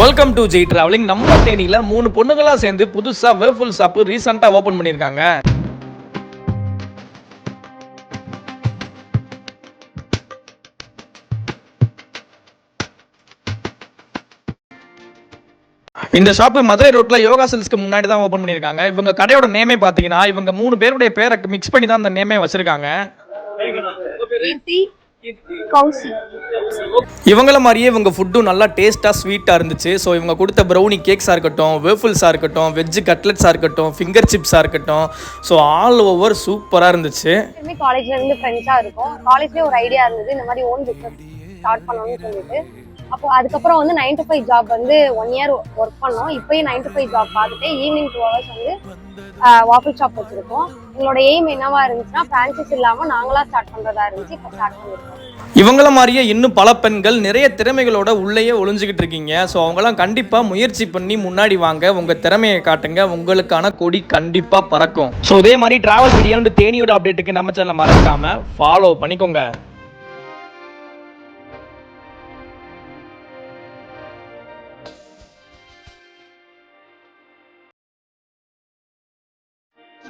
Welcome to G travelling. நம்ம தேனியில 3 பொண்ணுங்களா சேர்ந்து புதுசா வேர்ஃபுல் ஷாப் ரீசெண்டா ஓபன் பண்ணிருக்காங்க. இந்த ஷாப் மதுரை ரோட்ல யோகா சில்ஸ்க்கு முன்னாடி தான் ஓபன் பண்ணிருக்காங்க. இவங்க கடையோட நேமே பாத்தீங்கன்னா இவங்க 3 பேருடைய பேரை மிக்ஸ் பண்ணி தான் அந்த நேமே வச்சிருக்காங்க. இவங்கள மாதிரியே இவங்க ஃபுட்டும் நல்லா டேஸ்ட்டாக ஸ்வீட்டாக இருந்துச்சு. ஸோ இவங்க கொடுத்த ப்ரௌனி கேக்ஸாக இருக்கட்டும், வேஃபுல்ஸாக இருக்கட்டும், வெஜ்ஜு கட்லெட்ஸாக இருக்கட்டும், ஃபிங்கர் சிப்ஸாக இருக்கட்டும், ஸோ ஆல் ஓவர் சூப்பராக இருந்துச்சு. காலேஜ்லேருந்து ஃப்ரெண்ட்ஸாக இருக்கும். காலேஜ்லேயே ஒரு ஐடியா இருந்தது, இந்த மாதிரி ஓன் பிஸ்னஸ் ஸ்டார்ட் பண்ணணும்னு சொல்லிட்டு. அப்போ அதுக்கப்புறம் 9 to 5 ஜாப் 1 year ஒர்க் பண்ணோம். இப்போயும் 9 to 5 ஜாப் பார்த்துட்டு ஈவினிங் 2 hours வாஃபிள் ஷாப் வச்சிருக்கோம். எங்களோட எய்ம் என்னவா இருந்துச்சுன்னா பிரான்சைஸ் இல்லாமல் நாங்களா ஸ்டார்ட் பண்ணுறதா இருந்துச்சு. இப்போ ஸ்டார்ட் பண்ணிருக்கோம். இவங்கள மாதிரியே இன்னும் பல பெண்கள் நிறைய திறமைகளோட உள்ளேயே ஒளிஞ்சுக்கிட்டு இருக்கீங்க. ஸோ அவங்களாம் கண்டிப்பாக முயற்சி பண்ணி முன்னாடி வாங்க, உங்கள் திறமையை காட்டுங்க, உங்களுக்கான கொடி கண்டிப்பாக பறக்கும். ஸோ இதே மாதிரி டிராவல் வீடியோ தேனியோட அப்டேட்டுக்கு நம்ம சேனலை மறக்காமல் ஃபாலோ பண்ணிக்கோங்க.